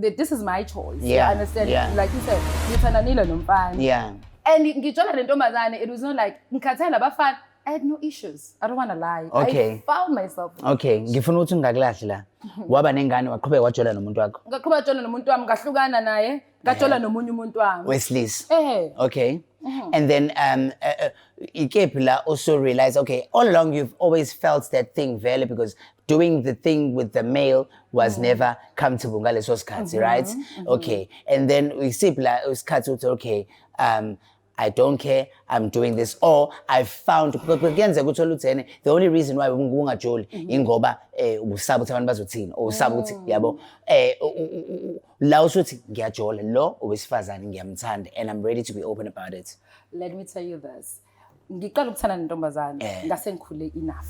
that this is my choice. Yeah. You understand? Yeah. Like you said, ngithandanile nomfana. Yeah. And ngitshela le ntombazane, it was not like ngikhathele abafana. I had no issues. I don't want to lie. Okay. I found myself. Okay, ngifuna ukuthi ungakulahli la. Waba nengane waqhubeka wajola nomuntu wakho. Ngaqhubeka wajola nomuntu wami, ngahlukana naye, ngajola nomunye umuntu wami. Wesley's. Okay. Mm-hmm. And then Ikepila also realized, okay, all along you've always felt that thing vele because doing the thing with the male was never comfortable ngaleso sikhathi, right? Okay. And then Ikepila usikhathi uthi okay, I don't care, I'm doing this, or I found, the only reason why ungajoli ingoba usaba ukuthi abantu bazothini or usaba ukuthi yabo la usuthi ngiyajola lo owesifazane ngiyamthanda and I'm ready to be open about it. Let me tell you this. Ngiqala ukuthanda nentombazane ngase ngikhule enough.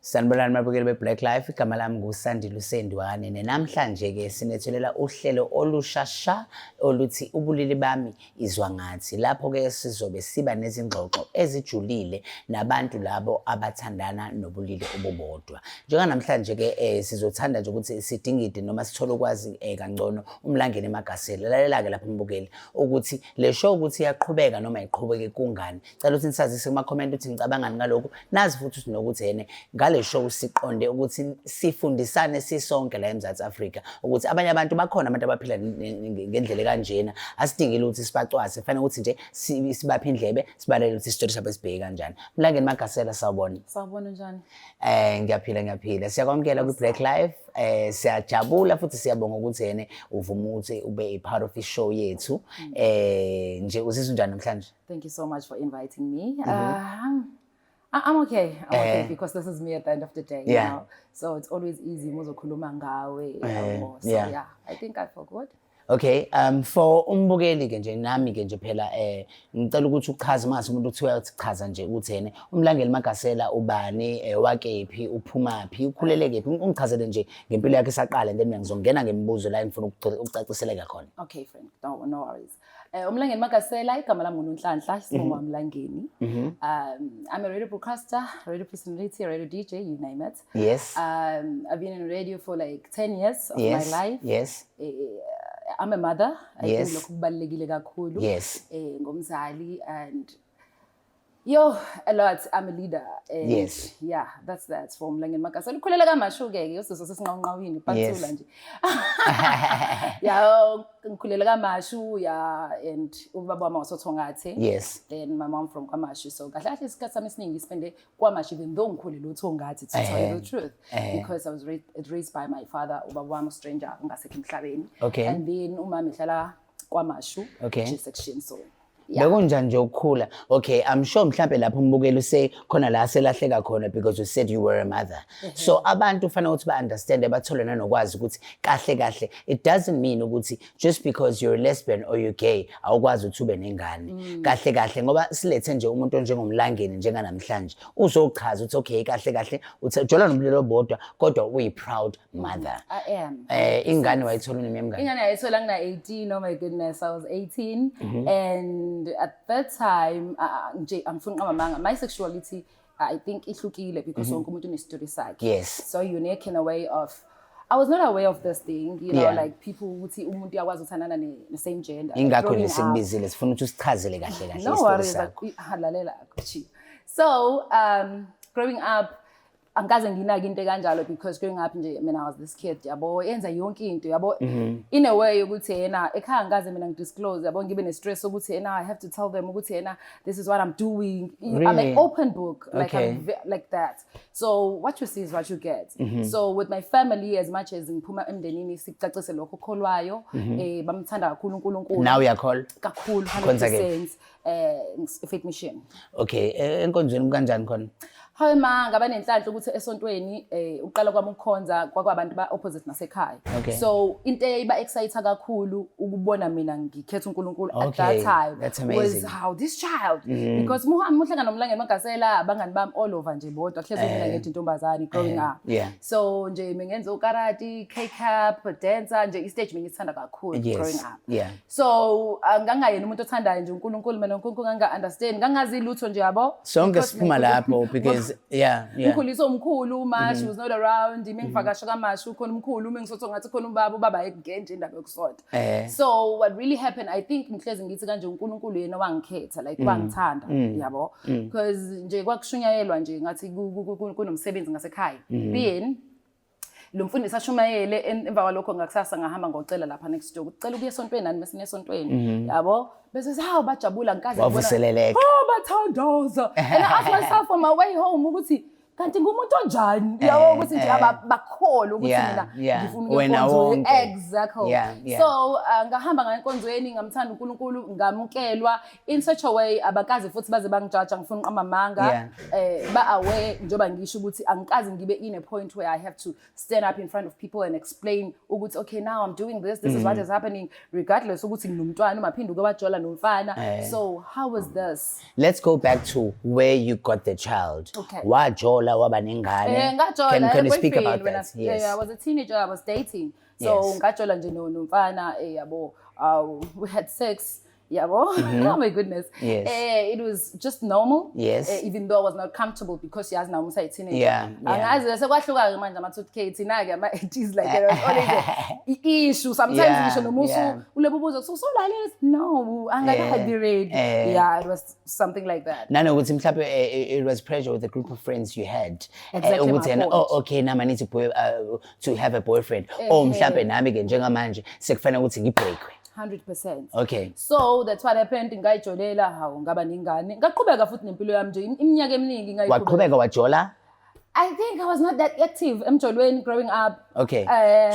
Sanibonani mabukeli be-Black Life, igama lami nguSandile uSendwane namhlanje ke sinethulela uhlelo olushasha oluthi ubulili bami izwa ngathi. Lapho ke sizobe siba nezingxoxo ezijulile nabantu labo abathandana nobulili obubodwa. Njenga namhlanje ke sizothanda nje ukuthi sidingide noma sithole ukwazi kangcono uMlangeni Magasela. Lalela ke lapha mbukeli ukuthi le show ukuthi iyaqhubeka noma iqhubeke kungani. Cela ukuthi nisazise kuma comment uthi ngicabangani ngalokho. Nazi futhi ukuthi nokuthi yene le show siqonde ukuthi sifundisane sisonke la eMzansi Afrika ukuthi abanye abantu bakhona abantu abaphila ngendlela kanjena asidingile ukuthi sibacwase kufanele ukuthi nje sibaphe indlebe sibalele ukuthi isitori sabo sibheke kanjani. Mlangeni Magasela sawubona. Sawubona njani? Ngiyaphila siyakwamukela ku Black Life. Siyajabula futhi siyabonga ukuthi yene uvuma ukuthi ube a part of the show yethu. Nje uzizwa njani namhlanje? Thank you so much for inviting me. I'm okay. I'm okay because this is me at the end of the day. Yeah. You know? So it's always easy. Muzokhuluma ngawe. So yeah, I think I forgot. Okay, for umbukeli ke nje nami ke nje phela ngicela ukuthi uchaze mase umuntu uthi uyachaza nje ukuthi yena uMlangeni Magasela ubani wakephi uphumaphi ukhulele kephi ungichazele nje ngempilo yakhe isaqala then ngizongena ngemibuzo la ngifuna ukucaciseleka khona. Okay friend, no worries. uMlangeni Magasela igama lami nguNhlanhla isimo waMlangeni. I'm a radio broadcaster, radio personality, radio DJ, you name it. Yes. I've been in radio for like 10 years of my life. Yes. I'm a mother. Yes. I think lokhu kubalekile kakhulu. Yes. Ngomzali and a lot. I'm a leader. And yes. Yeah, that's for uMlangeni Magasela. Ukhulela kaMashu ke usizo sesinqawunqawini phathula nje. Yeah, ngikhulela kaMashu and ubaba wami wasothongathe. Yes. Then my mom from KwaMashu. So kahle kahle isikhathi sami esiningi spende KwaMashu even though ngikhulela uThongathe to tell you the truth. Because I was raised by my father, ubaba wami stranger ungasekho emhlabeni. Okay. And then umama ehlala KwaMashu. Okay. Section so. Bekunjani nje ukukhula? Okay, I'm sure mhlambe lapho umbukeli use khona la selahleka khona because you said you were a mother. So abantu ufanele ukuthi ba understand bathole nanokwazi ukuthi kahle it doesn't mean ukuthi just because you're a lesbian or you're gay awukwazi ukuthi ube nengane. Kahle ngoba silethe nje umuntu onjengomlangeni njenga namhlanje uzochaza ukuthi okay kahle uthi jola nomlilo obodwa kodwa uyi proud mother. I am. Ingane wayithola uneminyaka emingaki? Ingane yayithola ngina 18. Oh my goodness, I was 18 and at that time my sexuality I think ihlukile because wonke umuntu unestory sakhe. Yes. So unique in a way of I was not aware of this thing, you know, like people ukuthi umuntu yakwazi ukuthandana ne same gender. Ingakho lesikubizile sifuna ukuthi usichazele kahle no worries, halalela kuchi. So growing up angikaze nginake into kanjalo because growing up nje mina I was this kid yabo yenza yonke into yabo in a way ukuthi yena ekhaya ngikaze mina ngidisclose yabo ngibe ne stress ukuthi yena I have to tell them ukuthi yena this is what I'm doing. Really? I'm an open book like okay. I'm like that. So what you see is what you get. So with my family as much as ngiphuma emndenini sicacise lokho kholwayo bamthanda kakhulu uNkulunkulu. Now uyakholwa? Kakhulu 100%. Faith mission. Okay, enkonzweni kanjani khona? hawe ma ngaba nenhlanhla ukuthi esontweni uqala kwami ukukhonza kwakwabantu ba opposite nasekhaya. Okay. So into eyiba excite kakhulu ukubona mina ngikhetha uNkulunkulu at Okay, that time. that's Was amazing. how this child because muhlangana nomlangeni magasela abangani bami all over nje bodwa hleze mina ngethi intombazane growing up. Yeah. So nje mengenza ukarati, K-cup, dancer nje istage mengithanda kakhulu growing Yes. up. Yeah. So ngangayena umuntu othandayo nje uNkulunkulu mina uNkulunkulu nganga understand ngangazi lutho nje yabo. Sonke Because siphuma lapho because yeah. Umkhuliso omkhulu uma she was not around mengivakasha kaMashu khona umkhulu mengisotho ngathi khona ubaba egenje indaba yokusota. So what really happened I think ngihlezi ngithi kanje uNkulunkulu yena wangikhetha like wangithanda yabo because nje kwakushunyayelwa nje ngathi kunomsebenzi ngasekhaya. Then lo mfundisi ashumayele emva kwalokho ngakusasa ngahamba ngocela lapha next door ucela ukuya esontweni nani mesine esontweni yabo bese hawu bajabula ngikaze Wavuseleleka. bathandaza and I asked myself on my way home ukuthi kanti ngumuntu onjani yabo ukuthi nje abakholwa ukuthi mina ngifuna ukuyenkonzo exactly so ngahamba ngenkonzweni ngamthanda uNkulunkulu ngamukelwa in such a way abakazi futhi baze bangijaja ngifuna uqamamanga ba aware njoba ngisho ukuthi angikazi ngibe in a point where I have to stand up in front of people and explain ukuthi okay now I'm doing this is what is happening regardless ukuthi nginomntwana umaphinde ukebajola nomfana so how was this. Let's go back to where you got the child. Okay. Wajola waba nengane. Can you speak about that? Yes. I was a teenager, I was dating. So ngajola nje nomfana yabo we had sex. Yabo. Oh my goodness. Yes. It was just normal. Yes. Even though I was not comfortable because she has now a teenager. Yeah. Angazi sekwahluka ke manje ama-2K thina ke ama-80s like there was always issue sometimes ngisho nomusu ulebubuzo so like no angaka be ready. Yeah, it was something like that. Nanokuthi mhlawumbe it was pressure with the group of friends you had. Exactly. Okay now I need to have a boyfriend. Mhlawumbe nami ke njengamanje sekufanele ukuthi ngibreakwe. 100%. Okay. So that's what happened ngayijolela hawo ngaba ningane ngaqhubeka futhi nempilo yami nje iminyaka eminingi ngayiqhubeka. Waqhubeka wajola? I think I was not that active emjolweni growing up. Okay.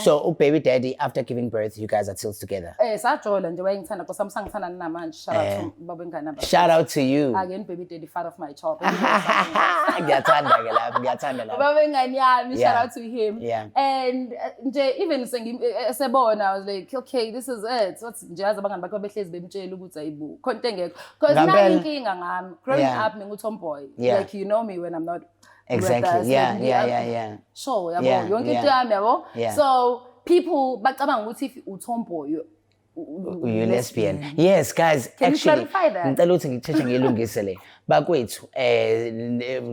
So baby daddy after giving birth you guys are still together. Sajola nje wayengithanda because samsangithanda namanje shout out to babengane naba. Shout out to you. Again baby daddy father of my child. Ngiyathanda ke lapho ngiyathanda lapho. Babengane yami shout out to him. Yeah. And nje even sebona I was like okay this is it. What's nje yazi abangani bakho behlezi bemtshela ukuthi ayibu konke ngekho. Because nayo inkinga ngami growing up ngingutomboy. Like you know me when I'm not. Exactly. Yeah. Sure, yabo. Yonke into yami yabo. So people bacabanga ukuthi if utomboy you lesbian. Yes, guys. Can actually, you clarify that? Ngicela ukuthi ngithethe ngilungise le. Bakwethu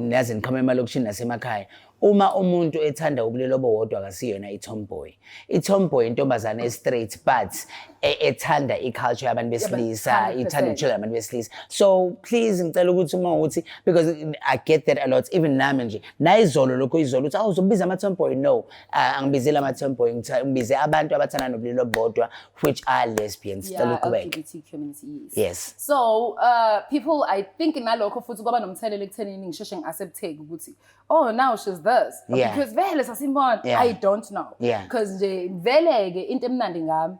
nazi nikhama emalokishini nasemakhaya. Uma umuntu ethanda ubulili obowodwa akasiyona itomboy. Itomboy intombazane straight but ethanda iculture yabantu besilisa, ithanda ukuchila abantu besilisa. So please ngicela ukuthi uma ukuthi because I get that a lot even nami nje. Nayizolo lokho izolo uthi uzobiza ama tomboy no. Angibizela ama tomboy ngibize abantu abathanda nobulili obodwa which are lesbians. Ngicela uqhubeke. LGBT community. Yes. So people I think nalokho futhi kwaba nomthelelo ekuthenini ngisheshe ngiaccepte ukuthi oh now she's this because vele sasimbona I don't know because nje vele ke into emnandi ngami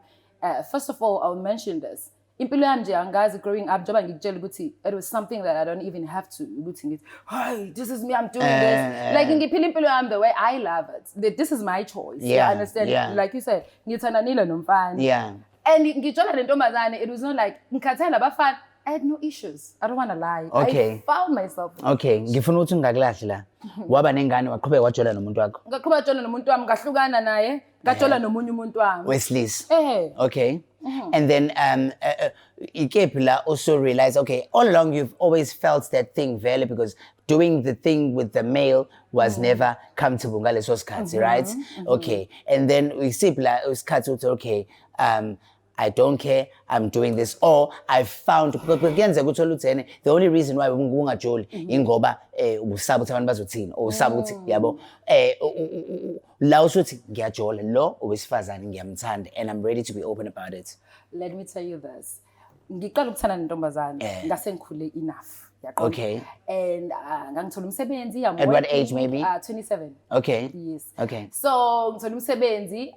first of all I'll mention this impilo yami nje angazi growing up njoba ngikutshela ukuthi it was something that I don't even have to ukuthi ngithi hey this is me I'm doing this like ngiphila impilo yami the way I love it this is my choice you understand like you said ngithandanile nomfana and ngitshela lentombazane it was not like ngikhathela abafana I had no issues. I don't want to lie. Okay. I found myself. Okay. Ngifuna ukuthi ungakulahli la. Waba nengane waqhubeka wajola nomuntu wakho. Ngaqhubeka wajola nomuntu wami ngahlukana naye, ngajola nomunye umuntu wami. Wesilisa. Okay. And then Ikepla also realized okay, all along you've always felt that thing vele because doing the thing with the male was never comfortable ngaleso sikhathi, right? Okay. And then Isipla usikhathi uthi okay, I don't care, I'm doing this. Or I found, the only reason why ungajoli ingoba usaba ukuthi abantu bazothina or usaba ukuthi yabo la usuthi ngiyajola lo owesifazane ngiyamthanda and I'm ready to be open about it. Let me tell you this. Ngiqala ukuthanda nentombazane ngase ngikhule enough. Okay. And ngangithola umsebenzi at what age maybe? 27. Okay. Yes. Okay. So ngithola umsebenzi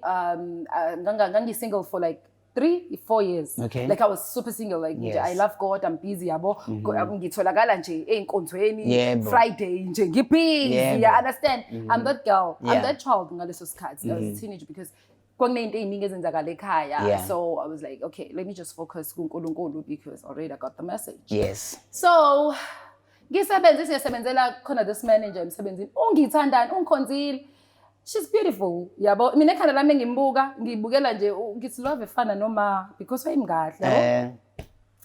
ngangi single for like 3-4 years. Okay. Like I was super single. Like Yes. I love God, I'm busy. Yabo. Ngitholakala nje ey'nkonzweni. Yebo. Friday nje ngibusy. Yebo. Yeah, understand? I'm that girl. I'm Yeah. that child ngaleso sikhathi. I was a teenager because kwakuney'nto ey'ningi ezenzakala ekhaya. Yeah. So I was like, okay, let me just focus kuNkulunkulu because already I got the message. Yes. So siyasebenzela khona this manager emsebenzini ungithandani ungikhonzile. She's beautiful, yabo. Mina ekhanda lami ngimbuka, ngibukela nje ngithi love efana noma because wayimgahle, yabo.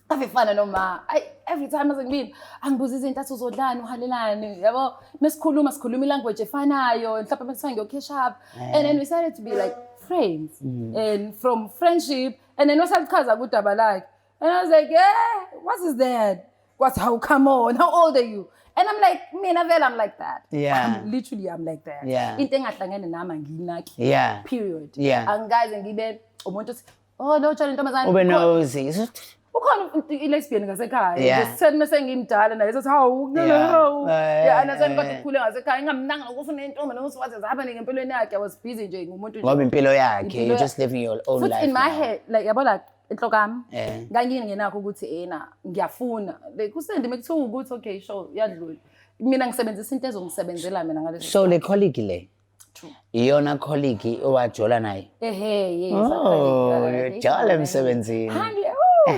Love efana noma. Every time ngibini angibuza izinto athi uzodlani uhalelani, yabo. Mesikhuluma ilanguage efanayo, mhlawumbe mekuthiwa ngiyo-catch up. And then we started to be like friends. And from friendship and then wasachaza kudaba lakhe. And I was like, yeah, what is that? How come on? How old are you? And I'm like, mina vele, I'm like that. Yeah. I'm like that. Yeah. Into engahlangene nami anginaki. Yeah. Period. Yeah. Angikaze ngibe umuntu othi, oh lo tshela intombazane. Ube nosy. Ukhona i-lesbian ngasekhaya. Yeah. Just send me sengimdala naye sothi hawu yeah anasenze kodwa ukhule ngasekhaya ingamnanga ngokufuna intombi nokuthi what is happening empilweni yakhe. I was busy nje ngumuntu nje. Ngoba impilo yakhe, you're just living your own life. In my head, like yabo like enhlokami Eh. ngangingenakho ukuthi ngiyafuna like usende mekuthiwa ukuthi okay sure yadlula mina ngisebenzisa into ezongisebenzela mina ngaleso So le colleague le. True. Iyona colleague owajola naye. Yes. Oh, uyajola emsebenzini.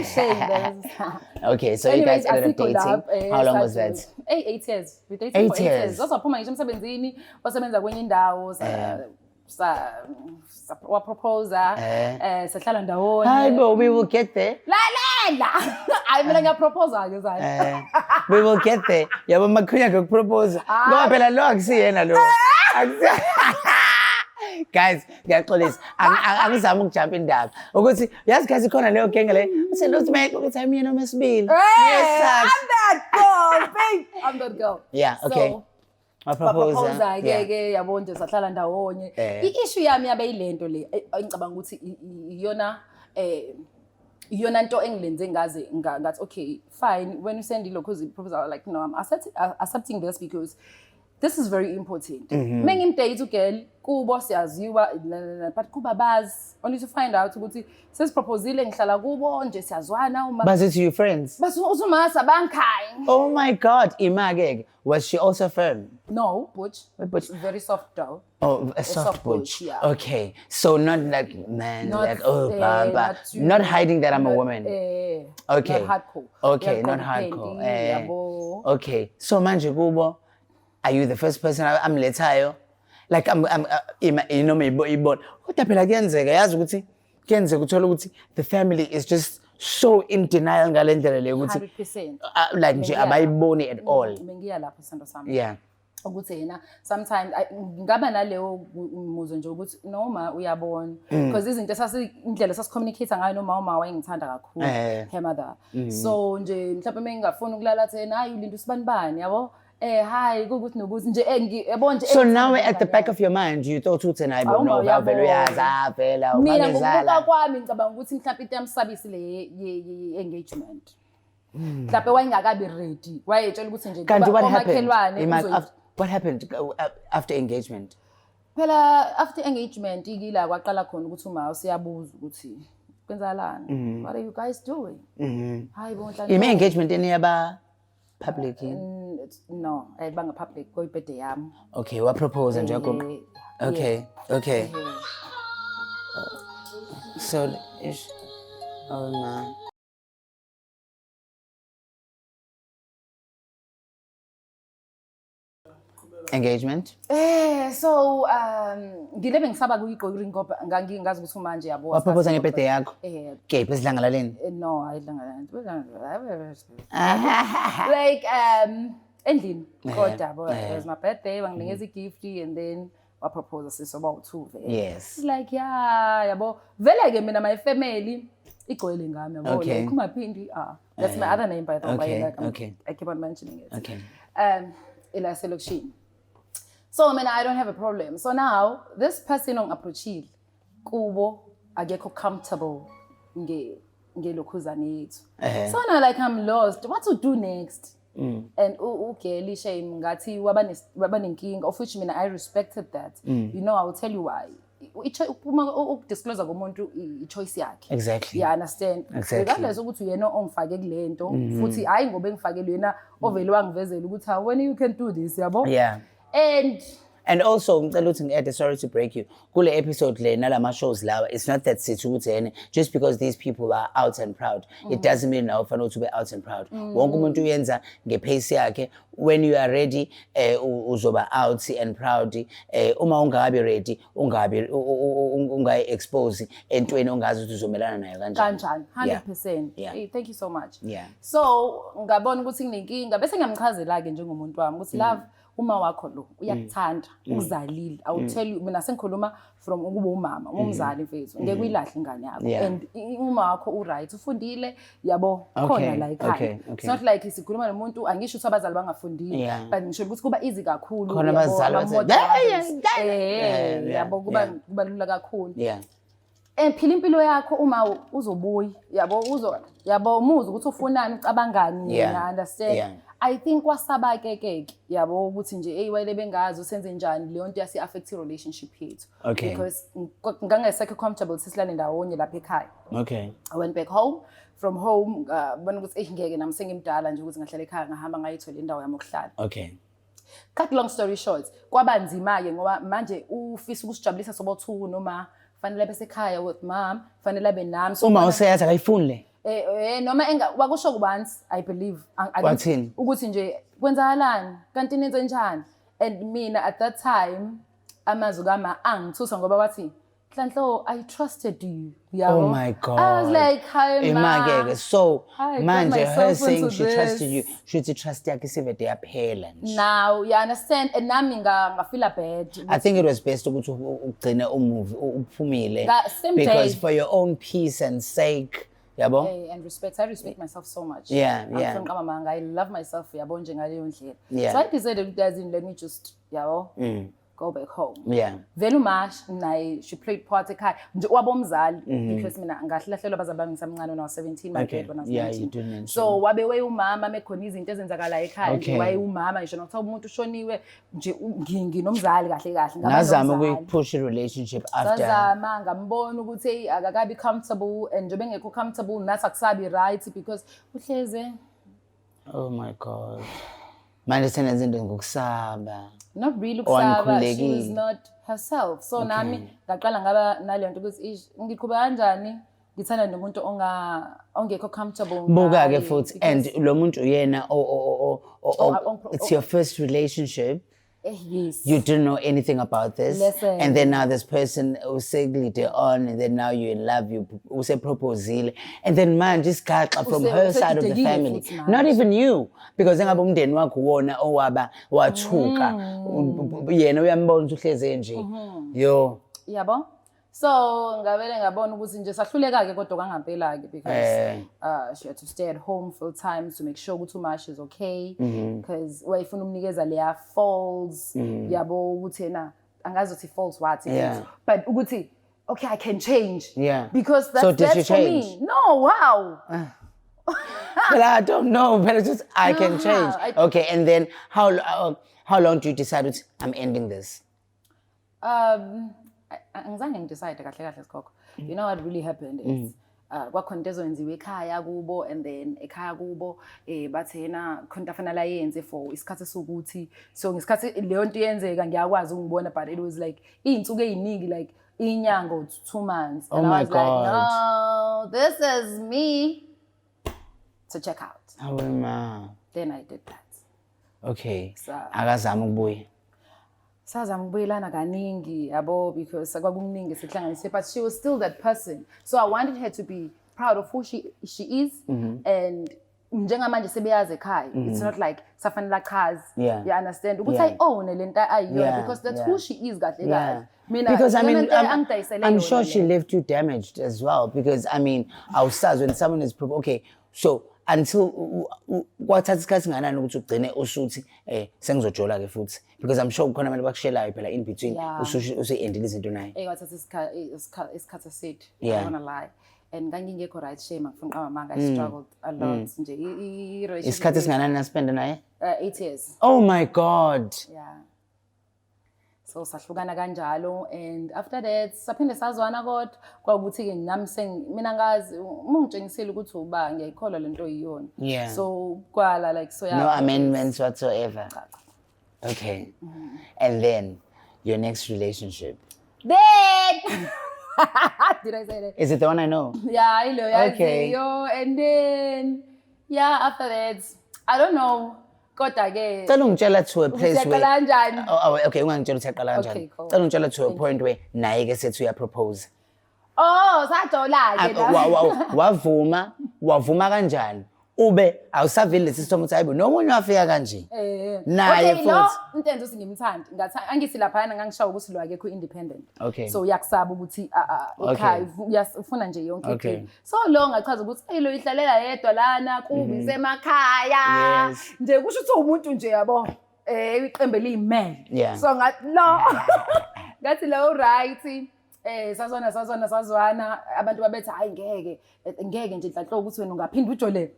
Shame. Okay, so you guys ended up dating. How long was that? 8 years. We dated 8 for 8 years. years. Wasaphuma ngisho emsebenzini, wasebenza kwenye indawo, waproposa, sahlala ndawonye. Hi, but we will get there. Lalela. Hayi mina ngiyaproposa ke zani. We will get there. Yabo makhunya ngokupropose. Ngoba phela lo akusiyena lo. Guys, ngiyaxolisa. Angizama ukujump indaba. Ukuthi yazi guys ikhona leyo genge le. Uthi lo make ukuthi ayimina noma esibili. Yes, I'm that girl, babe. I'm that girl. Yeah, okay. So, Waproposa. ke yabo nje sahlala ndawonye. I-issue yami yabe yilento le engicabanga ukuthi iyona nto engilenze ngathi okay fine when you send ilokho proposal like no I'm accepting this because this is very important. Mengimdate ugirl kubo siyaziwa but kuba bazi only to find out ukuthi sesiproposile ngihlala kubo nje siyazwana uma But it's your friends. bas usumasa bankhaya. Oh my God, Imageg, was she also firm? No, butch. Butch. Very soft though. Oh, a soft butch. Yeah. Okay, so not like man, Not, like oh, baba, too- not hiding that I'm a woman. Okay. Not hardcore. Okay, Not not hardcore. yabo. Okay, so manje kubo, are you the first person I'm lethayo? Like I'm you know me ibon. Kodwa phela kuyenzeka yazi ukuthi kuyenzeka uthola ukuthi the family is just so in denial ngalendlela le ukuthi 100%. like nje abayiboni at all. Mengiya lapho sento sami. Yeah. Ukuthi yena sometimes ngaba naleyo muzo nje ukuthi noma uyabona because izinto indlela sasicommunicate ngayo noma uma wayengithanda kakhulu her mother. So nje mhlawumbe mengingafuna ukulala thena hayi ulinda usibanibani yabo hi kukuthi nokuthi nje yabo nje. So now at the back of your mind you thought ukuthi nayi bona vele uyaza phela mina ngokubuka ubangezala. kwami ngicabanga ukuthi mhlawumbe into yamsabisi le engagement mhlawumbe wayengakabi ready wayetshela ukuthi nje Kanti what omakhelwane happened? What happened after engagement? phela after engagement ikila kwaqala khona ukuthi uma usiyabuza ukuthi kwenzakalani what are you guys doing hayi bonhla Ime engagement eniyaba public? no ayibanga public ko ibirthday yami. Okay, wa propose nje gogo. Okay, okay. So ish. Oh man. Engagement? So ngilebe ngisaba kuyigqokiri ngoba ngangingazi ukuthi manje yabo Wa propose ngebirthday yakho? Kephi esidlangalaleni? No ayidlangala like endlini kodwa yabo it was my birthday wanginikeza igift and then wa propose sisoba u2 vele. Yes. It's like yeah yabo vele ke mina my family igcwele ngami yabo like kumaphindi that's my other name by the way like I keep on mentioning it. Okay. Ila selection. So I mean I don't have a problem. So now this person approachile kubo akekho comfortable ngelokhuzane yethu. So now like I'm lost. What to do next? And okay, shame ngathi wabanenkinga of which mina I respected that. You know I will tell you why. uma ukudisclose komuntu i-choice yakhe. Exactly. You understand? Exactly. Regardless ukuthi uyena ongifake kulento futhi hayi ngoba engifakele yena ovele wangivezela ukuthi when you can do this yabo. Yeah. And also, ngicela ukuthi ngi-add, sorry to break you. Kule episode le nalama shows lawa, it's not that sithi ukuthi yena just because these people are out and proud, it doesn't mean nawe fanele ukuthi ube out and proud. Wonke umuntu uyenza ngepace yakhe. When you are ready, uzoba out and proud. Uma ungabi ready, ungayi expose entweni ongazi ukuthi uzomelana nayo kanjani. 100%. Yeah. Hey, thank you so much. Yeah. So ngabona ukuthi nginenkinga bese ngiyamchazela ke njengomuntu wami ukuthi love uma wakho lo uyakuthanda uzalile. I will tell you mina sengikhuluma from ukuba umama umzali mfethu ngeke uyilahle ingane yakho and uma wakho uright ufundile yabo khona la ekhaya. It's not like sikhuluma nomuntu angisho ukuthi abazali bangafundile but ngisho ukuthi kuba easy kakhulu khona abazali yabo kuba lula kakhulu. Phila impilo yakho uma uzobuya yabo umuzi ukuthi ufunani ucabangani yena understand. I think wasaba keke yabo ukuthi nje wayele bengazi usenze njani leyo nto yasi affect relationship yethu because ngangesekho comfortable sisilane ndawonye lapha ekhaya. I went back home from home bona ukuthi ngeke nami sengimdala nje ukuthi ngahlala ekhaya ngahamba ngayithola indawo yami yokuhlala. Cut long story short kwaba nzima ke ngoba manje ufisa ukusijabulisa sobo2 noma fanele bese ekhaya with mom fanele abe nami so uma useyathi akayifuni noma wakusho once I believe ukuthi nje kwenzakalani kanti nenze njani and mina at that time amazwi kama angithusa ngoba wathi Nhlanhlo I trusted you. Oh my God. I was like hi ma. So manje her saying she trusted you should trust yakhe sivede yaphela nje. Now you understand and nami ngafeel bad. I think it was best ukuthi ugcine umuvi uphumile because for your own peace and sake. Yabo? And respect. I respect myself so much. Yeah. I love myself. Yabo njengaleyo ndlela. So I decided let me just go back home. Vele uMash naye she played part ekhaya. Nje wabomzali because mina ngahlahlelwa abazali bami ngisamncane na 17 my dad when I was 19. So wabe umama mekhona izinto ezenzakala ekhaya nje waye umama ngisho nokuthiwa umuntu ushoniwe nje nginomzali kahle ngazama ukuyipush relationship after ngazama ngambona ukuthi akakabi comfortable and nje bengekho comfortable nathi akusabi right because uhleze. Oh my God. Manje senenza into ngokusaba. Not really ukusaba, she was not herself. So nami ngaqala ngaba nale nto ukuthi ngiqhubeka kanjani ngithanda nomuntu ongekho comfortable. Buka ke futhi and lo muntu uyena it's your first relationship. Yes. You didn't know anything about this. Listen. And then now this person said later on, and then now you're in love, you say proposal. And then man, just got from her side of the family. Not even you. Because ngabe umndeni wakho wona owaba wathuka. Yena uyambona ukuthi uhleze nje. Yo. Yabo? So ngavele ngabona ukuthi nje sahluleka ke kodwa kangampela ke because she had to stay at home full time to make sure ukuthi uMash is okay because wayifuna umnikeza leya falls yabo ukuthi yena angazi ukuthi falls what but ukuthi okay I can change because that's for me. No, wow. But I don't know, but it's just I can change. Okay, and then how long do you decide I'm ending this? Angizange ngidecide kahle sikhokho. You know what really happened is kwakhona into ezoyenziwa ekhaya kubo and then ekhaya kubo bathi yena khona afanele ayenze for isikhathi sokuthi so ngesikhathi leyo nto yenzeka ngiyakwazi ukubona but it was like izinsuku eziningi like inyanga 2 months and I was like no this is me to check out. Then I did that. Okay. Akazama ukubuya. Sazama ukubuyelana kaningi yabo because kwakuningi sihlanganise but she was still that person. So I wanted her to be proud of who she is and njengamanje sebeyazi ekhaya it's not like safanele chazi you understand ukuthi I own lento ayiyo because that's who she is kahle because I mean I'm sure she left you damaged as well because I mean awusazi when someone is okay so until kwathatha isikhathi singanani ukuthi ugcine usuthi sengizojola ke futhi because I'm sure kukhona abantu bakushelayo phela in between usu-endile izinto naye kwathatha isikhathi eside I don't wanna lie and ngangingekho right shame ngifuna uqaba manga I struggled a lot nje i-relationship isikhathi singanani naspenda naye 8 years. Oh my God. So sahlukana kanjalo and after that saphinde sazwana kodwa kwaukuthi-ke nami mina ngazi uma ungitshengisile ukuthi uba ngiyayikholwa lento yiyona. Yeah. So kwala like so yeah. No amendments whatsoever. Okay. And then your next relationship. Then did I say that? Is it the one I know? Yeah, I know. Okay. And then yeah, after that, I don't know. Kodwa-ke Cela ungitshela to a place Ukuthi where yaqala kanjani? Oh, okay, ungangitshela ukuthi yaqala kanjani. Okay, cool. Cela ungitshela to a point where naye ke sethu uyapropose. Oh, sajola-ke Wavuma kanjani? Ube awusavile lesi sithomo ukuthi hayibo nomunye wafika kanje. Naye okay, no, futhi. into enze ngimthanda. Angithi laphana ngangishawa ukuthi lo akekho independent. Okay. So uyakusaba ukuthi ekhaya ufuna nje yonke Okay. into. So lo ngachaza ukuthi lo ihlalela yedwa lana kubi isemakhaya. Yes. Nje kusho ukuthi umuntu nje yabo iqembe liyimele. Yeah. So ngathi lo ngathi lo right. Sazwana abantu babethi hayi ngeke nje nhlanhlo ukuthi wena ungaphinda ujole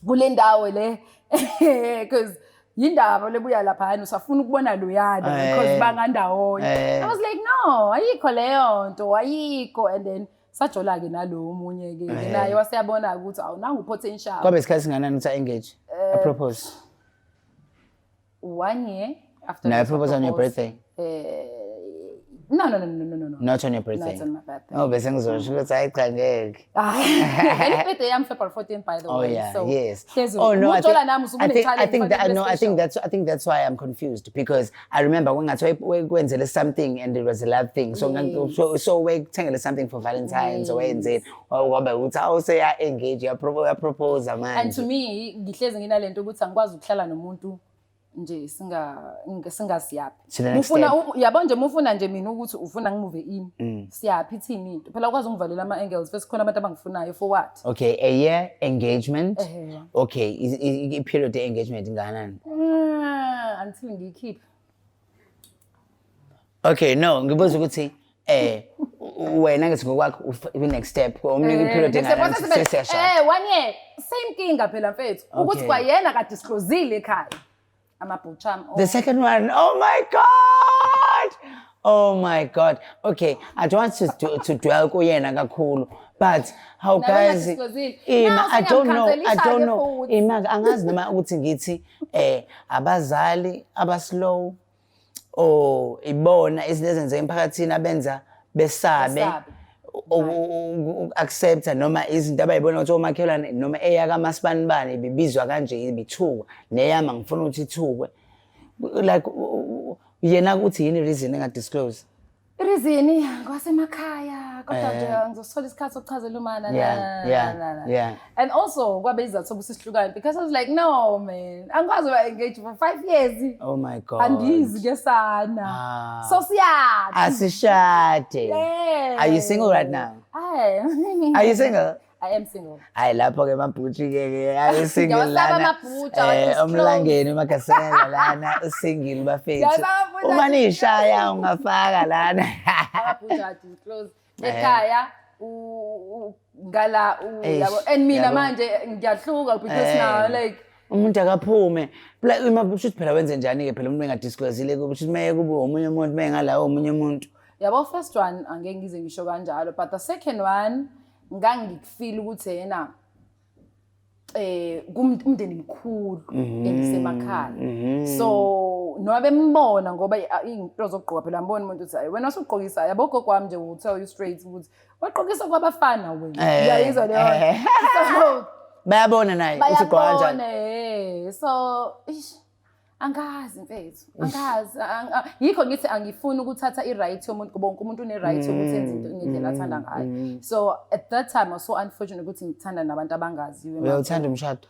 kule ndawo le because yindaba lebuya lapha usafuna ukubona loyana because bangandawonye. I was like no ayikho leyo nto ayikho and then sajola ke nalo umunye ke naye waseyabona ukuthi awunanga upotential. Kwabe isikhathi singanani ukuthi engage? A propose. 1 year after. No, I propose on your birthday. No. Not on your birthday. Not on my birthday. Oh, bese ngizosho ukuthi hayi cha ngeke. And birthday I'm February 14th by the way. Oh yeah, so, yes. Oh no, I think think that's why I'm confused because I remember when we something and it was a love thing. So we tangle something for Valentine's or wenzeni ngoba uthi awuse ya engage ya propose man. And to me ngihlezi nginalento ukuthi angikwazi ukuhlala nomuntu nje singasiyapi. Ufuna yabo nje mufuna nje mina ukuthi ufuna ngimove in. Siyapi ithini into. Phela ukwazi ungivalela ama angles bese khona abantu abangifunayo for what? Okay, a year engagement. Okay, is period of engagement inganani? Until ngiyikhiphe. Okay, no, ngibuza ukuthi wena ngithi ngokwakho next step umnika period enganani sesiyashaya. 1 year same kinga phela mfethu ukuthi kwayena ka discloseile ekhaya. The second one, oh my God. Okay, I don't want to dwell kuyena kakhulu, but how guys, I don't know. Angazi noma ukuthi ngithi abazali abaslow or ibona izinto emphakathini abenza besabe accepta noma izinto abayibona ukuthi omakhelwane noma eyaka masibanibani bibizwa kanje ibithukwa neyama ngifuna ukuthi ithukwe like yena ukuthi yini reason enga disclose reason kwasemakhaya kodwa nje ngizosola isikhathi sokuchazela umana yeah and also kwabe izathu obusisihlukane because I was like no man angikwazi ba engage for 5 years. Oh my God, andizi ke sana so siyaphi asishade. Are you single right now? Are you single? I am single. Hayi lapho ke mabhuti ke ayi single lana. Umlangeni umakasela lana usingle bafethu. Uma nishaya ungafaka lana. Ababhuti ati close. Ekhaya ngala yabo and mina manje ngiyahluka because now like umuntu akaphume kusho phela wenze njani ke phela umuntu engadiscloseile kube ukuthi maye kube omunye umuntu mengalawo omunye umuntu. Yabo first one angeke ngize ngisho kanjalo but the second one ngangikufeel ukuthi yena kumndeni mkhulu engisemakhaya so noma bembona ngoba into zokugqoka phela ngibona umuntu uthi hayi wena usugqokisa yabo gogo wami nje u tell you straight ukuthi waqhokisa kwabafana wena uyayizwa leyo so bayabona naye uthi gqoka kanjani so angazi mfethu angazi yikho ngithi angifuni ukuthatha i-right yomuntu ngoba wonke umuntu une-right yokuthi enze into ngendlela athanda ngayo so at that time I was so unfortunate ukuthi ngithanda nabantu abangaziwe. Uyawuthanda umshado?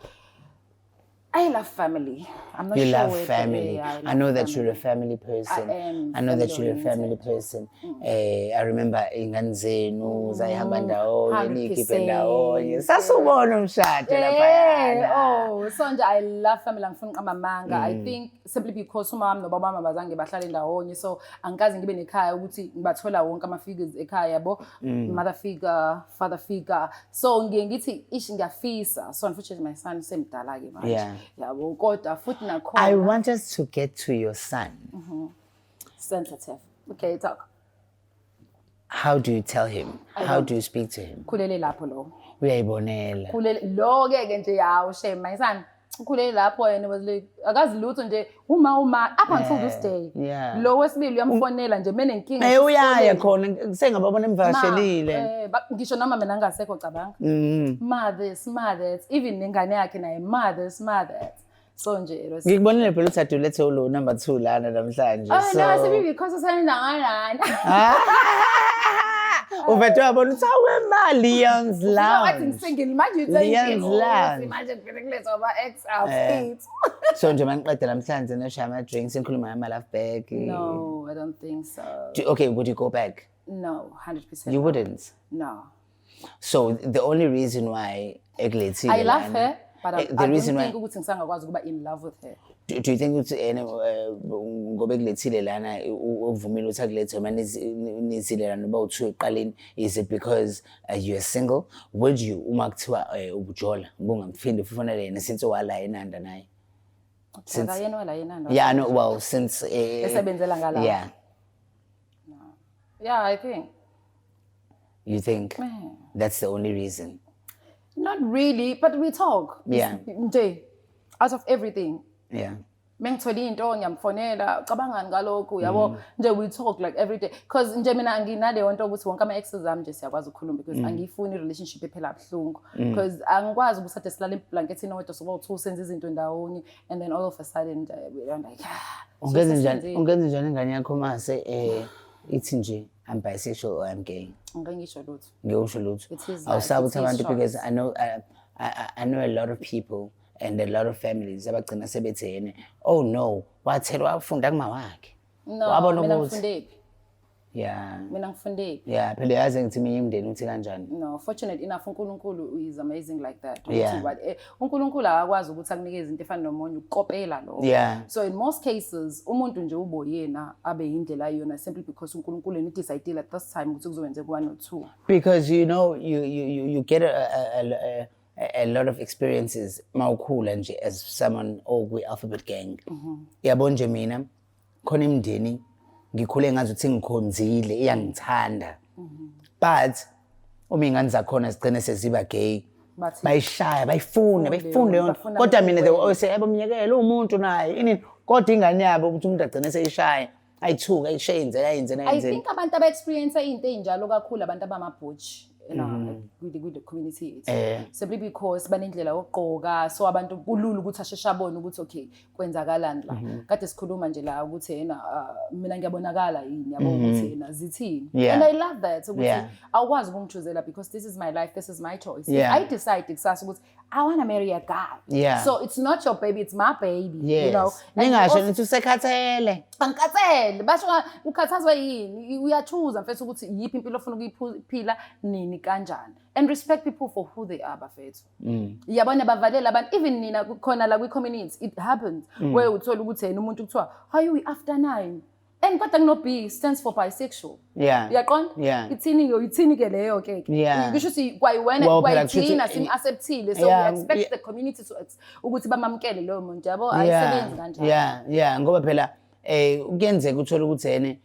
I love family. I'm not you sure. You love family. I know that you're a family person. I know that you're a family person. I remember ingane zenu zayihamba ndawonye nikhiphe ndawonye. Sasubona umshado lapha. Oh, so nje I love family angifuni ngamamanga. I think simply because umama nobaba mama bazange bahlale ndawonye so angikaze ngibe nekhaya ukuthi ngibathola wonke ama figures ekhaya yabo. Mother figure, father figure. So ngiye ngithi ish ngiyafisa. So unfortunately my son semdala ke manje. Yeah. Yeah, well, God, I want us to get to your son. sensitive. Okay, talk. How do you tell him? How do you speak to him? Khulele lapho lo. Uyayibonela. Khulele lo ke nje yawo shame mayisana. Ukhulele lapho yena was like akazi lutho nje uma up until this day. Yeah. Lo wesibili uyamfonela nje mene inkinga. Uyaya khona sengababona emvashelile. Ngisho noma mina ngasekho cabanga. Mothers even nengane yakhe naye mothers. So nje it was. Ngikubonile phela uthi adulethe ulo number 2 lana namhlanje. Oh no, so because usenza ngani. Uvethe wabona uthi awe Leon's Lounge. I think single manje Leon's Lounge. Imagine ngikulethe over X feet. So nje maniqeda namhlanje nashaya ama drinks enkhuluma ngama love bag. No, I don't think so. Okay, would you go back? No, 100%. You wouldn't? No. So the only reason why ekulethile I love her, but I don't think why ukuthi ngisangakwazi ukuba in love with her. do you think ukuthi ngoba ekulethile lana uvumile ukuthi akulethe manje nizile lana uba uthu eqaleni is it because you are single? Would you uma kuthiwa ubujola bungamphindi ufonele yena since wala enanda naye? Since yena wala enanda. Yeah, no, well, since esebenzela ngala. Yeah. No. Yeah, I think. You think that's the only reason? Not really, but we talk. Yeah. Nje out of everything. Yeah. Mengithole into ngiyamfonela cabangani ngalokho yabo nje we talk like every day because nje mina nginale nto ukuthi wonke ama exes ami nje siyakwazi ukukhuluma because angifuni i-relationship ephela kabuhlungu because angikwazi ukuthi silale eblanketini oyedwa soba uthu senze izinto ndawonye and then all of a sudden we are like ungenza njani ingane yakho mase ithi nje I'm bisexual or I'm gay? Ngisho lutho. Ngisho lutho. Awusabi ukuthi abantu because I know a lot of people and a lot of families abagcina sebethe yena oh no wathelwa wafunda kuma wakhe wabona ukuthi mina ngifundephi mina ngifundephi phela yazi ngithi mina imndeni uthi kanjani no fortunate enough uNkulunkulu is amazing like that but uNkulunkulu akakwazi ukuthi akunikeze izinto efana nomunye ukopela lo so in most cases umuntu nje ubo yena abe indlela yona simply because uNkulunkulu eni decide at this time ukuthi kuzowenze ku 1 or 2 because you know you get a lot of experiences mawukhula nje as someone okwi alphabet gang yabo nje mina khona imndeni ngikhule ngazi ukuthi ngikhonzile iyangithanda but uma ingane zakhona zigcine seziba gay bayishaya bayifunde yona kodwa mina they always say abamnyekela umuntu naye ini kodwa ingane yabo ukuthi umuntu agcine seyishaya ayithuka ayishenze ayenze I think abantu aba experience into enjalo kakhulu abantu abamabutch with the community simply because banendlela yokuqoka so abantu kulula ukuthi asheshe abone ukuthi okay kwenzakalani la kade sikhuluma nje la ukuthi yena mina ngiyabonakala yini yabo ukuthi yena zithini and I love that ukuthi awukwazi ukungichuzela because this is my life, this is my choice. I decide kusasa ukuthi I want to marry a guy. So it's not your baby, it's my baby. You know. Ningasho nithi usekhathele. Angikhathele. Basho ukhathazwa yini? Uyachuza mfethu ukuthi yiphi impilo ofuna ukuyiphila nini kanjani. And respect people for who they are bafethu. Yabona bavalela abantu even nina khona la kwi community it happens where uthola ukuthi yena umuntu kuthiwa how we after 9. And kodwa no B stands for bisexual. Uyaqonda? Ithini ke leyo ke. Ngisho ukuthi kwayiwena kwayithina sim-acceptile so we expect the community to ukuthi bamamkele leyo muntu yabo ayisebenzi kanjani. Ngoba phela kuyenzeka uthola ukuthi yena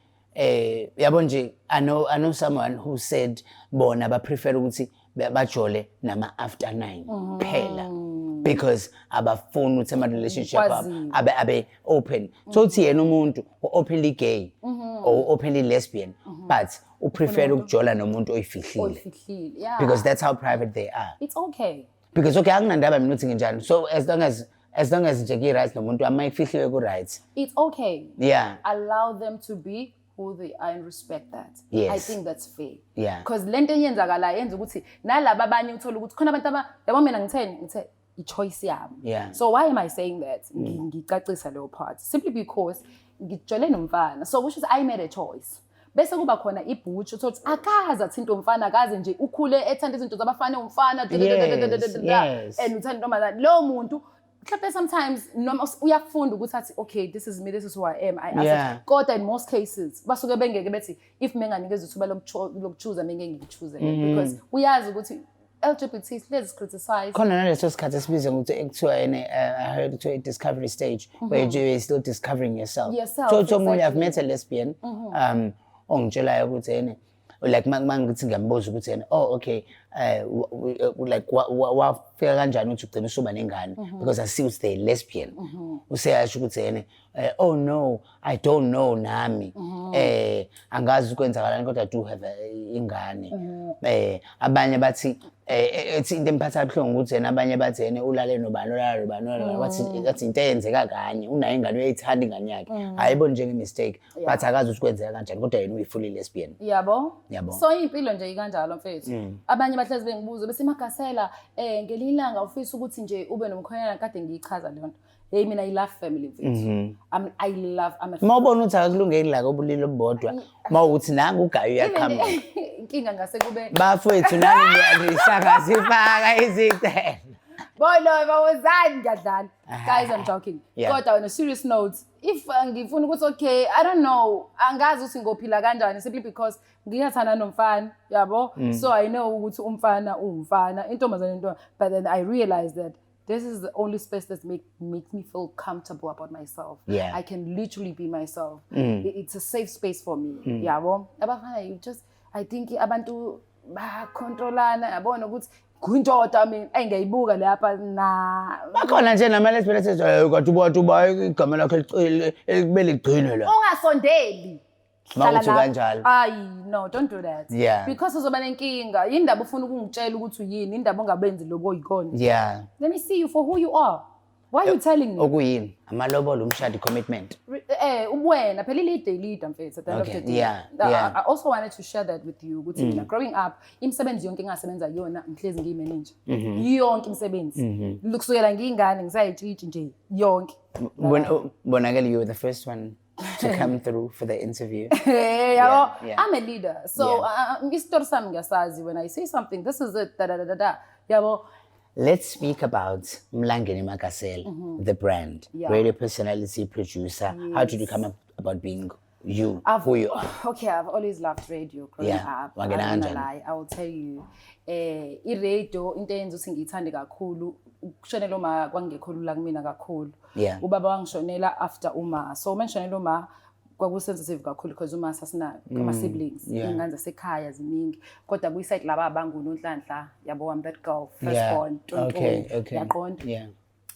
yabo nje I know someone who said bona ba prefer ukuthi bajole nama after 9 phela because abafuni ukuthi ama relationship abe open so uthi yena umuntu openly gay or openly lesbian but uprefer ukujola nomuntu oyifihlile because that's how private they are. It's okay because okay akunandaba mina uthi nginjani so as long as nje ki right nomuntu amayifihlile ku right it's okay allow them to be who they are and respect that. I think that's fair. Because lento eyenzakala yenza ukuthi nalabo abanye uthola ukuthi khona abantu yabo mina ngithe i-choice yami. So why am I saying that? Ngicacisa leyo part simply because ngijole nomfana so kusho ukuthi I made a choice. Bese kuba khona ibutch uthothi akaza thinto umfana akaze nje ukhule ethanda izinto zabafana umfana and uthanda ntombazana lo muntu mhlawumbe sometimes noma uyafunda ukuthi athi okay this is me, this is who I am. Kodwa in most cases basuke bengeke bethi if menganikeza ithuba lokuchoose menge ngichoose because uyazi ukuthi LGBT sihlezi criticize. Khona naleso sikhathi esibiza ngokuthi ekuthiwa I heard to a discovery stage where you're still discovering yourself. So omunye I've met a lesbian ongitshelayo ukuthi like mangithi ngiyambuza ukuthi oh okay like wafika kanjani ukuthi ugcina usuba nengane because I see they're lesbian. Useyasho ukuthi oh no I don't know nami angazi ukwenzakalani kodwa I do have ingane. Abanye bathi ethi into emphatha kabuhlungu ukuthi abanye bathi ulale nobani wathi into eyenzeka kanye unayo ingane uyayithanda ingane yakhe ayiboni njenge mistake but akazi ukuthi kwenzeka kanjani kodwa yena uyifully lesbian. Yabo. So impilo nje ikanjalo mfethu. Abanye bahlezi bengibuza bese Magasela ngelilanga ufisa ukuthi nje ube nomkhonyana kade ngiyichaza le nto. Hey mina I love family mfethu. I'm mawubona ukuthi akulungeli la kobulilo bodwa mawukuthi nanga ugayi uyaqhamuka. Inkinga ngase kube bafethu nani ngiyadlisaka sifaka izicelo. Boy no bawuzani ngadlala. Guys I'm joking. Kodwa on a serious note if ngifuna ukuthi okay I don't know angazi ukuthi ngophila kanjani simply because ngiyathana nomfana yabo so I know ukuthi umfana umfana intombazane into but then I realized that this is the only space that makes me feel comfortable about myself. I can literally be myself. It's a safe space for me. Yabo abafana you just I think abantu ba controlana yabona ukuthi kuntoda I mean engayibuka lapha na bakhona nje nama lesbian ethi kodwa uba igama lakho elikubele ligcine la ungasondeli mawuthi kanjalo no don't do that because uzoba nenkinga indaba ufuna ukungitshela ukuthi uyini indaba ongabenzi lobo oyikona let me see you for who you are. Why are you telling me? Okuyini amalobolo umshado commitment. Ubwena phela leader mfethu at the end of the day. I also wanted to share that with you ukuthi mina growing up imisebenzi yonke engasebenza yona ngihlezi ngiyimanager. Yonke imisebenzi. Kusukela ngiyingane ngisayitshitshi nje yonke. Bonakele you were the first one to come through for the interview. I'm a leader. So ngistori sami ngiyasazi when I say something this is it yabo. Let's speak about Mlangeni Magasela, the brand, radio personality, producer. How did you come up about being you, who you are? Okay, I've always loved radio growing up. I'm not gonna lie, I will tell you. I-radio into eyenza ukuthi ngiyithande kakhulu ukushonela uma kwangekho lula kumina kakhulu. Ubaba wangishonela after uma. So menshonela uma kwakusensitive kakhulu because uma sasina ama siblings ingane zasekhaya ziningi kodwa kuyisite laba abangunonhlanhla yabo I'm that girl first born yaqonda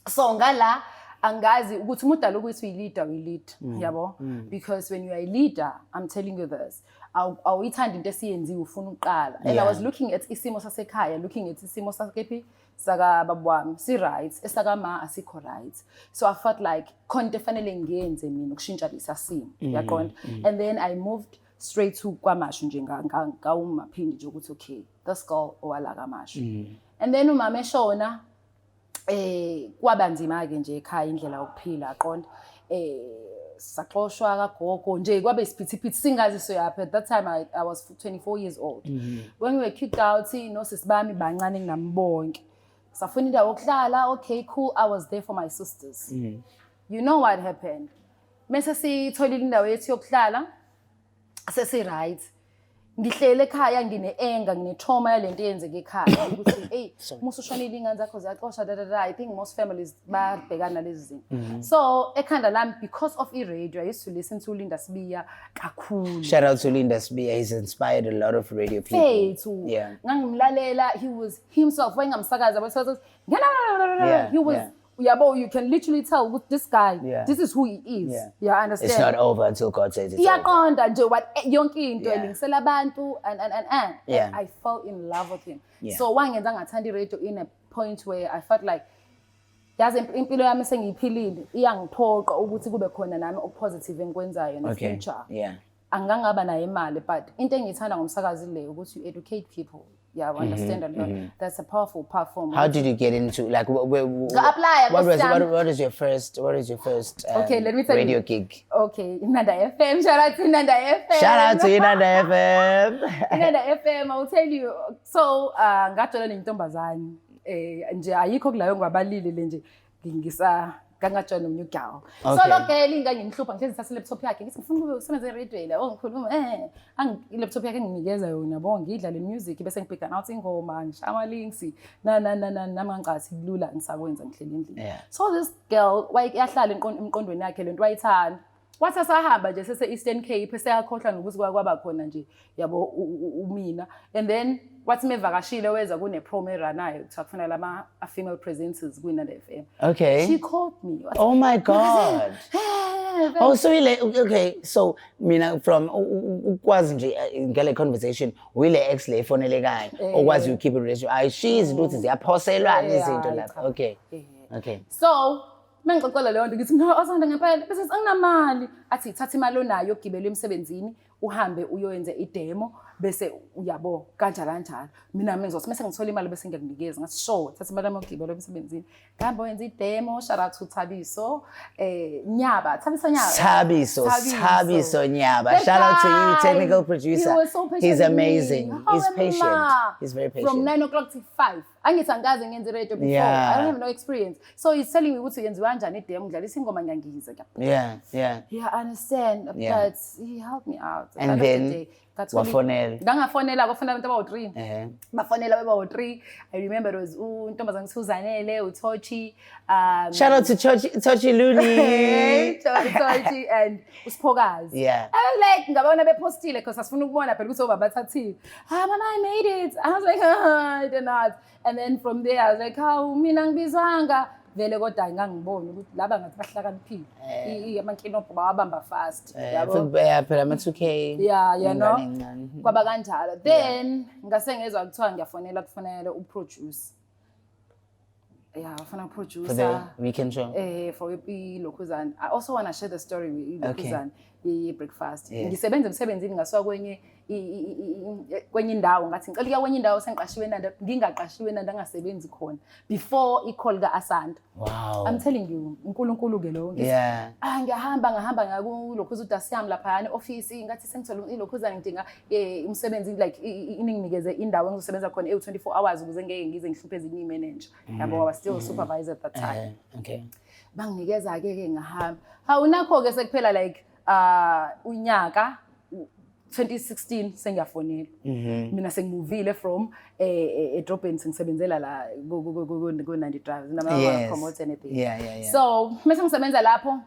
so ngala angazi ukuthi umudala ukuthi uyi-lead yabo because when you are a leader I'm telling you this awuyithanda into esiyenziwe ufuna uqala and I was looking at isimo sasekhaya looking at isimo sakephi saka babwami si right esakama asikho right so I felt like konke fanele ngiyenze mina ukushintsha lesasimo yaqonda and then I moved straight to kwamashu nje ngawumaphindi nje ukuthi okay this girl owala kamashu and then umama eshona kwabanzima ke nje ekhaya indlela yokuphila yaqonda saxoshwa kagogo nje kwabe isiphithiphithi singazi so yapha at that time I was 24 years old when we were kicked out nosisibami bancane nginambonke safuna indawo yokuhlala okay cool I was there for my sisters you know what happened mase sitholile indawo yethu yokuhlala sesi right ngihlele ekhaya ngine trauma yalento yenzeke ekhaya ukuthi hey musushonile ingane zakho ziyaxosha I think most families babhekana lezi zinto so ekhanda lami because of i-radio I used to listen to Linda Sibiya kakhulu. Shout out to Linda Sibiya, he's inspired a lot of radio people. Ngangimlalela he was himself wengamsakaza he was yabo you can literally tell with this guy this is who he is I understand it's not over until God says it's over yaqonda nje what yonke into elingisela abantu and I fell in love with him so wangenza ngathanda i-radio in a point where I felt like yazi impilo yami sengiyiphilile iyangiphoqa ukuthi kube khona nami okupositive engikwenzayo no future angangaba nayo imali but into engiyithanda ngomsakazi le ukuthi you educate people understand a lot. That's a powerful platform. How did you get into like apply? What is your first okay, let me tell radio you. gig? Okay, Inanda FM. Shout out to Inanda FM. Shout out to Inanda FM. Inanda FM. I will tell you. So ngathola nentombazane nje ayikho kulayo ngabalile nje ngisa Gangajoin nomnye ugal. So Okay. lo girl ingangimhlupha ngihlezi ngithatha laptop yakhe ngithi ngifuna ukusebenza eradweni yabo ngikhuluma laptop yakhe nginikeza yona yabo ngidlala music bese ngibheka out ingoma ngisha ama links nami ngicathi kulula ngisakwenza ngihleli endlini. Yeah. So this girl yahlala emqondweni yakhe lento wayithanda. Wathi asahamba nje sese Eastern Cape eseyakhohlwa nokuthi kwaba khona nje yabo umina and then wathi mevakashile weza kune promo eranayo kuthiwa kufanele ama female presenters kwinanda FM. Okay. She called me. Wathi, Oh my God. Oh, so okay, so mina from ukwazi nje ngale conversation wile ex le fonelekayo okwazi you keep a relationship. She's lutho ziyaphoselwana izinto lapha. Okay. Okay. So mengixoxela leyo nto ngithi no Asanda ngempela bese anginamali athi thatha imali onayo yokugibela emsebenzini uhambe uyoyenza idemo bese uyabo kanjalo mina mengizothi mase ngithola imali bese ngiyakunikeza ngathi sure thatha imali yokugibela emsebenzini ngihamba wenza idemo shout out to Thabiso Nyaba Thabiso Nyaba shout out to you technical producer. He was so patient. He's amazing. He's patient. He's very patient. From 9 o'clock to 5 angithi angaze ngenze radio before. Yeah. I don't have no experience, so he's telling me ukuthi yenziwa kanjani idemo ngidlalisa ingoma ngiyangiza Yeah. Yeah, I understand, Yeah. but he helped me out. And then wafonela. Ngangafonela kwafuna abantu abawu-3. Bafonela bebawu-3. I remember it was untombazane uSuzanele, uTochi, Shout out to Tochi Luli. Tochi and uSiphokazi. Yeah. I was like ngabona bepostile because asifuna ukubona phela ukuthi obabathathile. Mama, I made it. I was like, I did not. And then from there I was like, mina ngibizwanga. Vele kodwa ngangibona ukuthi laba ngathi bahlakaniphile amankinobho bawabamba fast yabo phela ama-2K yeah no kwaba kanjalo then ngase ngezwe kuthiwa ngiyafonela kufanele uproduce ufuna producer for the weekend show for iLokhuzana. I also want to share the story with iLokhuzana breakfast ngisebenza emsebenzini ngasuka kwenye indawo ngathi ngicela kwenye indawo sengiqashiwe nanda ngingaqashiwe nanda angasebenzi khona before icall kaAsanda. Wow, I'm telling you uNkulunkulu ke lo yeah ngihamba ngakuLokhuza uDasiyami lapha office ngathi sengithola iLokhuzana ngidinga umsebenzi like ininginikeze indawo engizosebenza khona 24 hours ukuze ngeke ngize ngihluphe ezinye imanager yabo was still supervisor at that time. Okay. Banginikeza ke ngahamba unakho ke sekuphela like unyaka 2016 sengiyafonela mina sengimuvile from eDrobheni sengisebenzela la ku 90 drives nama promote anything. Yeah. So mase ngisebenza lapho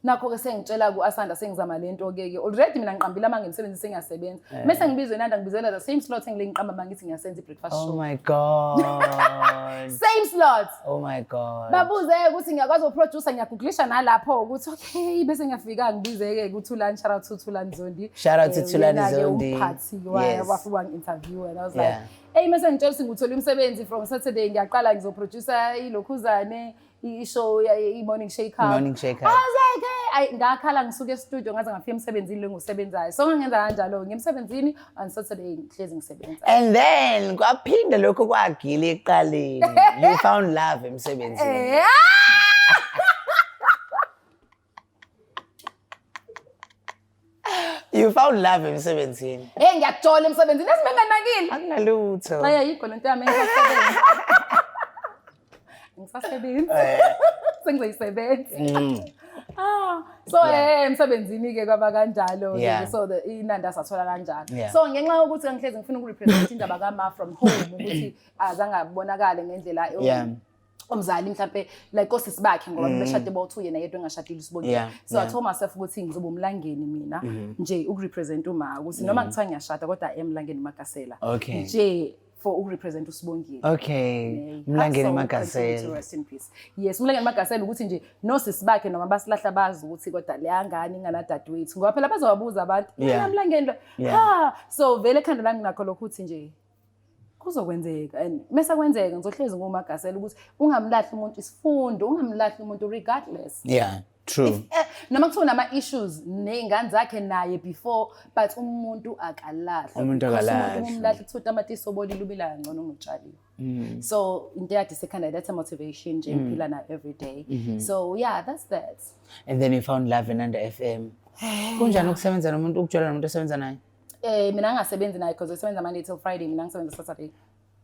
nakho ke sengitshela kuAsanda sengizama lento ke already mina ngiqambile ama ngemsebenzi sengiyasebenza mase ngibizwe nanda ngibizela the same slot engile ngiqamba mangithi ngiyasenza ibreakfast show. Oh my God. Same slot. Oh my God. Babuze ukuthi ngiyakwazi uproducer ngiyagooglisha nalapho ukuthi okay bese ngiyafika ngibizeke kuThulani shout out to Thulani Zondi. Shout out to Thulani Zondi. Uphathi wafuba interview and I was like hey mase ngitshela ukuthi ngithola umsebenzi from Saturday ngiyaqala ngizoproducer iLokhuzane i-show i-morning shake up. Morning shake up. I was like hey ngakhala ngisuka e-studio ngaze ngafika emsebenzini lengusebenzayo so ngenza kanjalo ngemsebenzini on Saturday ngihlezi ngisebenza. And then kwaphinda lokho kwagila eqaleni. You found love emsebenzini. You found love emsebenzini. Ngiyakujola emsebenzini esimenganakile. Akunalutho. Yikho lento yami ngisasebenza. Sengizoyisebenza. So emsebenzini ke kwaba kanjalo so inanda sathola kanjalo. So ngenxa yokuthi ngihlezi ngifuna ukurepresent indaba kaMa from home ukuthi azangabonakala ngendlela umzali mhlambe like osisi bakhe ngoba beshade bo2 yena yedwa engashadile uSibongile. So I told myself ukuthi ngizoba umlangeni mina nje ukurepresent uma ukuthi noma ngithiwa ngiyashada kodwa emlangeni Makasela nje for ukurepresent uSibongile. Okay. Mlangeni Makasela. Rest in peace. Yes, Mlangeni Makasela ukuthi nje nosisi bakhe noma basilahla bazi ukuthi kodwa leyangane inganadadewethu ngoba phela bazowabuza abantu Mlangeni lo. So vele ekhanda lami nakho lokho uthi nje kuzokwenzeka and mase kwenzeka ngizohlezi ngoMagasela ukuthi ungamlahli umuntu isifundo ungamlahli umuntu regardless. Yeah, true. Noma kuthiwa nama issues nezingane zakhe naye before but umuntu akalahla. Umuntu akalahla. Umlahli kuthi amatisobolile ubila ngcono ngutshaliwe. So into yakhe second that's a motivation nje ngiphila na every day. So yeah, that's that. And then you found love in Nanda FM. Kunjani ukusebenza nomuntu ukujola nomuntu osebenza naye? Mina ngasebenzi naye because usebenza Monday till Friday mina ngisebenza Saturday.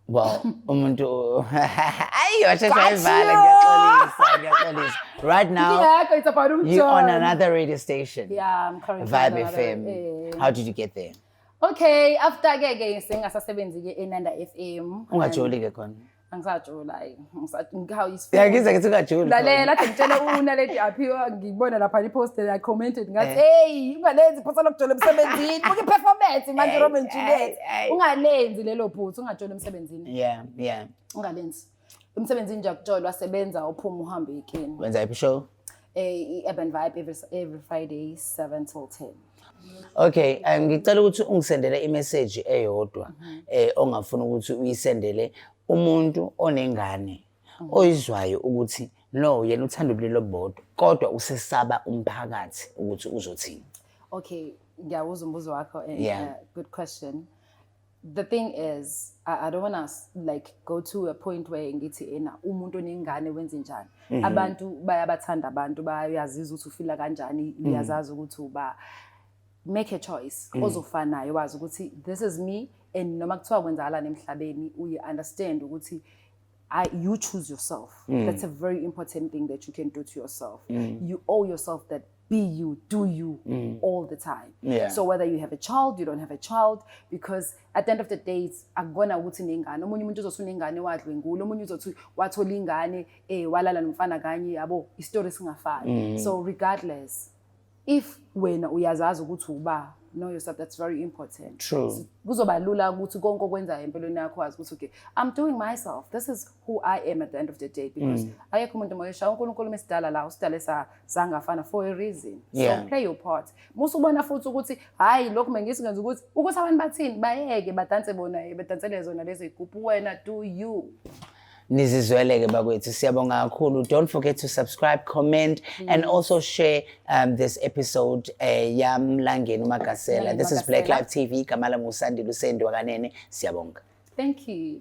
Wow, umuntu ayi washesha evala ngiyaxolisa business. Right now, Yeah, it's about you're on umjono. another radio station. Yeah, I'm currently Vibe on another- FM. How did you get there? Okay, after ke sengasasebenzi ke eNanda FM. Ungajoli ke khona. Angisajula hayi. Ngihawu isifo. Ngiyakizwa ngithi ungajoli. Lalela kade ngitshela unaledi aphiwa ngibona lapha i-post I commented ngathi hey ungalenzi phutha lokujola emsebenzini buka i-performance manje Romeo and Juliet ungalenzi lelo phutha ungajola emsebenzini Yeah. ungalenzi emsebenzini nje akujolwa sebenza uphuma uhambe weekend Wenza iphi show? i-Urban Vibe every Friday 7 till 10. Okay, ngicela ukuthi ungisendele imessage eyodwa ongafuna ukuthi uyisendele umuntu onengane oyizwayo ukuthi no yena uthanda ubulilo bodwa kodwa usesaba umphakathi ukuthi uzothini. Okay, ngiyawuzwa umbuzo wakho Yeah. Good question. The thing is I don't want to like go to a point where ngithi ena umuntu onengane wenze njani. Abantu bayabathanda abantu bayaziza ukuthi ufila kanjani uyazazi ukuthi uba make a choice ozofanayo wazi ukuthi this is me and noma kuthiwa kwenzakalana emhlabeni uyi understand ukuthi you choose yourself. That's a very important thing that you can do to yourself. You owe yourself that be you, do you all the time. Yeah. So whether you have a child, you don't have a child, because at the end of the day, akubona ukuthi nengane. Omunye umuntu uzothi unengane wadlwe ngulo, omunye uzothi wathola ingane walala nomfana kanye yabo, istory singafani. So regardless, if wena uyazazi ukuthi uba know yourself, that's very important. True. Kuzoba lula ukuthi konke okwenza empilweni yakho wazi ukuthi okay, I'm doing myself. This is who I am at the end of the day, because ayekho umuntu moyesha uNkulunkulu mesidala la usidale sangafana for a reason. Yeah. So play your part. Musubona futhi ukuthi hayi lokho mengisingenza ukuthi abantu bathini bayeke badanse bona bedansele zona lezi igubhu wena do you. Nizizweleke bakwethu siyabonga kakhulu. Don't forget to subscribe, comment and also share this episode yamlangeni uMagasela. This is Black Life TV. Kamala Musandile Lusendwa Kanene. Siyabonga. Thank you.